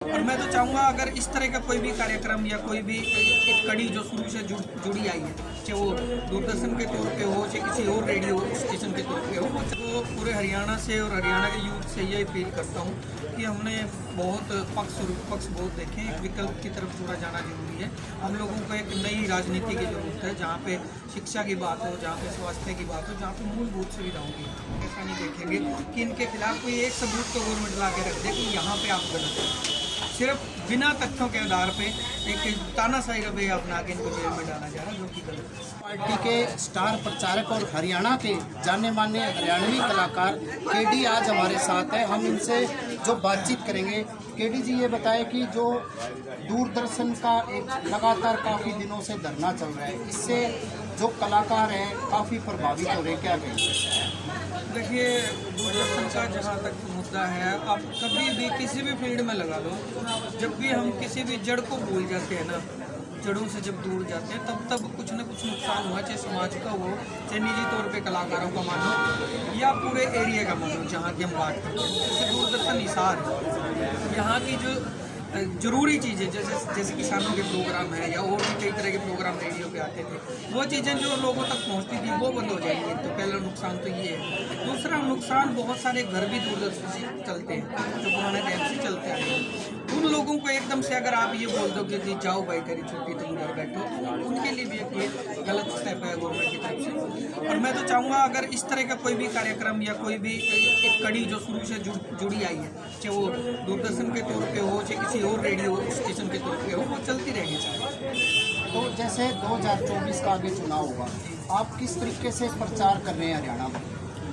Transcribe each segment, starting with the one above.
और मैं तो चाहूँगा अगर इस तरह का कोई भी कार्यक्रम या कोई भी एक कड़ी जो शुरू से जुड़ी आई है, चाहे वो दूरदर्शन के तौर पे हो, चाहे किसी और रेडियो स्टेशन के तौर पे हो, तो पूरे हरियाणा से और हरियाणा के यूथ से यही अपील करता हूँ कि हमने बहुत पक्ष और विपक्ष बहुत देखे, एक विकल्प की तरफ थोड़ा जाना जरूरी है। हम लोगों को एक नई राजनीति की जरूरत है, जहाँ पे शिक्षा की बात हो, जहाँ पे स्वास्थ्य की बात हो, जहाँ पे मूलभूत सुविधाओं की। ऐसा नहीं देखेंगे कि इनके खिलाफ कोई एक सबूत तो गवर्नमेंट ला के रख दे कि यहाँ पे आप गलत हैं। सिर्फ बिना तथ्यों के आधार पे एक तानाशाही रवैया अपना के इनको जेल में डाला जा रहा है, जो कि गलत है। पार्टी के स्टार प्रचारक और हरियाणा के जाने माने हरियाणवी कलाकार केडी आज हमारे साथ है। हम इनसे जो बातचीत करेंगे। केडी जी, ये बताएं कि जो दूरदर्शन का एक लगातार काफ़ी दिनों से धरना चल रहा है, इससे जो कलाकार हैं काफ़ी प्रभावित हो रहे हैं, क्या कहेंगे? देखिए, दूरदर्शन का जहाँ तक मुद्दा है, आप कभी भी किसी भी फील्ड में लगा लो, जब भी हम किसी भी जड़ को भूल जाते हैं ना, जड़ों से जब दूर जाते हैं, तब कुछ न कुछ नुकसान हुआ, चाहे समाज का हो, चाहे निजी तौर पे कलाकारों का मानो या पूरे एरिया का मानो जहाँ की हम बात करते हैं। जैसे दूरदर्शन हिसार है, यहाँ की जो ज़रूरी चीज़ें जैसे किसानों के प्रोग्राम है या और भी कई तरह के प्रोग्राम रेडियो पे आते थे, वो चीज़ें जो लोगों तक पहुंचती थी वो बंद हो जाएंगी। तो पहला नुकसान तो ये है। दूसरा नुकसान, बहुत सारे घर भी दूरदर्शन से चलते हैं जो पुराने टाइम से चलते आए हैं। उन लोगों को एकदम से अगर आप ये बोल दो कि जाओ भाई तेरी छुट्टी, तुम घर बैठो, उनके लिए भी एक ये गलत स्टेप है गवर्नमेंट की तरफ से। और मैं तो चाहूँगा अगर इस तरह का कोई भी कार्यक्रम या कोई भी एक कड़ी जो शुरू से जुड़ी आई है, चाहे वो दूरदर्शन के तौर पे हो, चाहे किसी और रेडियो स्टेशन के तौर पे हो, वो चलती रहेगी चाहिए। तो जैसे 2024 का आगे चुनाव होगा, आप किस तरीके से प्रचार कर रहे हैं हरियाणा में?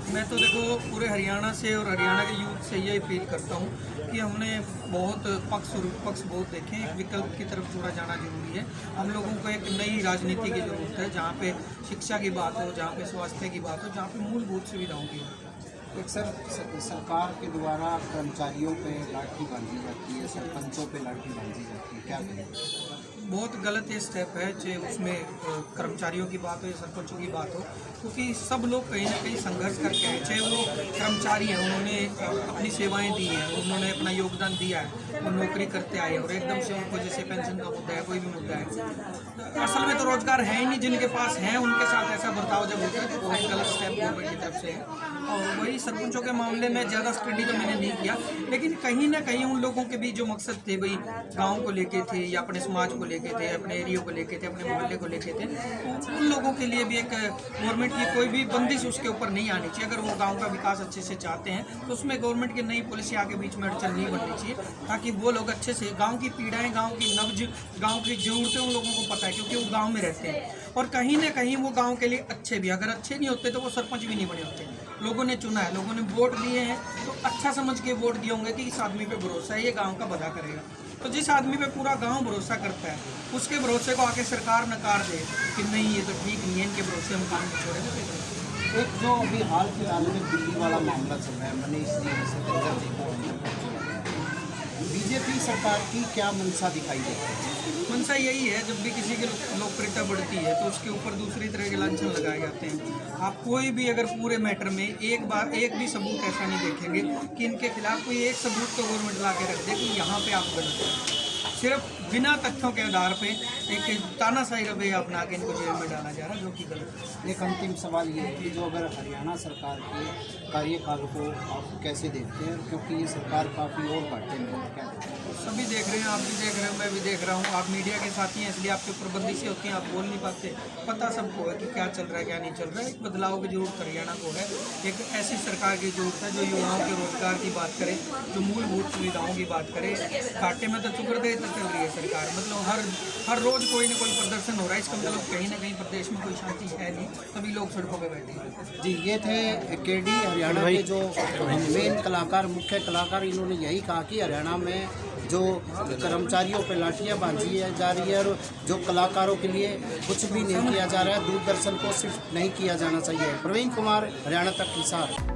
मैं तो देखो पूरे हरियाणा से और हरियाणा के यूथ से यही अपील करता हूँ कि हमने बहुत पक्ष और विपक्ष बहुत देखे, एक विकल्प की तरफ थोड़ा जाना जरूरी है। हम लोगों को एक नई राजनीति की जरूरत है, जहाँ पे शिक्षा की बात हो, जहाँ पे स्वास्थ्य की बात हो, जहाँ पे मूलभूत सुविधाओं की हो। एक सरकार के द्वारा कर्मचारियों पे लाठी बांधी जाती है, सरपंचों पे लाठी बांधी जाती है, क्या करें? बहुत गलत ये स्टेप है, चाहे उसमें कर्मचारियों की बात हो या सरपंचों की बात हो, क्योंकि सब लोग कहीं ना कहीं संघर्ष करके आए। चाहे वो कर्मचारी हैं, उन्होंने अपनी सेवाएं दी हैं, उन्होंने अपना योगदान दिया है, वो नौकरी करते आए और एकदम से उनको जैसे पेंशन का मुद्दा है, कोई भी मुद्दा है, असल में तो रोजगार है ही नहीं, जिनके पास है उनके साथ ऐसा बर्ताव जब होता है तो बहुत गलत स्टेप गवर्नमेंट की तरफ से है। और वही सरपंचों के मामले में ज़्यादा स्टडी तो मैंने नहीं किया, लेकिन कहीं ना कहीं उन लोगों के भी जो मकसद थे, भाई गाँव को लेके थे या अपने समाज को लेके थे, अपने एरिया को लेके थे, अपने मोहल्ले को लेके थे, तो उन लोगों के लिए भी एक गवर्नमेंट की कोई भी बंदिश उसके ऊपर नहीं आनी चाहिए। अगर वो गांव का विकास अच्छे से चाहते हैं तो उसमें गवर्नमेंट की नई पॉलिसी आके बीच में अड़चन नहीं बननी चाहिए, ताकि वो लोग अच्छे से गांव की पीड़ाएं, गांव की नब्ज, गांव की ज़रूरतें उन लोगों को पता है, क्योंकि वो गाँव में रहते हैं। और कहीं ना कहीं वो गाँव के लिए अच्छे भी, अगर अच्छे नहीं होते तो वो सरपंच भी नहीं बने होते। लोगों ने चुना है, लोगों ने वोट दिए हैं, तो अच्छा समझ के वोट दिए होंगे कि इस आदमी पे भरोसा है, ये गाँव का भला करेगा। तो जिस आदमी पे पूरा गांव भरोसा करता है, उसके भरोसे को आके सरकार नकार दे कि नहीं ये तो ठीक नहीं है, इनके भरोसे हम काम नहीं छोड़ेंगे। एक जो अभी हाल फिलहाल में दिल्ली वाला मामला चल रहा है, मनीष जी बीजेपी सरकार की क्या मंशा दिखाई देती है? मंशा यही है, जब भी किसी की लोकप्रियता बढ़ती है तो उसके ऊपर दूसरी तरह के लांछन लगाए जाते हैं। आप कोई भी अगर पूरे मैटर में एक भी सबूत ऐसा नहीं देखेंगे कि इनके खिलाफ कोई एक सबूत तो गवर्नमेंट ला के रख दे कि यहाँ पे आप गलत हैं। सिर्फ बिना तथ्यों के आधार पे एक तानाशाही रवैया अपना के इनको जेल में डाला जा रहा है, जो कि गलत है। एक अंतिम सवाल ये है कि जो अगर हरियाणा सरकार के कार्यकाल को आप कैसे देखते हैं, क्योंकि ये सरकार काफ़ी और घाटे में है, क्या देखते हैं? सभी देख रहे हैं, आप भी देख रहे हो, मैं भी देख रहा हूँ। आप मीडिया के साथी हैं, इसलिए आपके ऊपर बंदिशें होती हैं, आप बोल नहीं पाते। पता सबको है कि क्या चल रहा है, क्या नहीं चल रहा है। एक बदलाव की जरूरत हरियाणा को है, एक ऐसी सरकार की जरूरत है जो युवाओं के रोजगार की बात करे, जो मूलभूत सुविधाओं की बात करे। घाटे में तो चुकरदे चल रही है सरकार, मतलब हर रोज कोई ना कोई प्रदर्शन हो रहा है। इसका मतलब कहीं ना कहीं प्रदेश में कोई शांति है नहीं, तभी लोग सड़कों पर बैठे हैं। जी, ये थे केडी हरियाणा के जो मेन कलाकार, मुख्य कलाकार। इन्होंने यही कहा कि हरियाणा में जो कर्मचारियों पे लाठियाँ बांधी जा रही है और जो कलाकारों के लिए कुछ भी नहीं किया जा रहा है, दूरदर्शन को सिर्फ नहीं किया जाना चाहिए। प्रवीण कुमार, हरियाणा तक हिसार।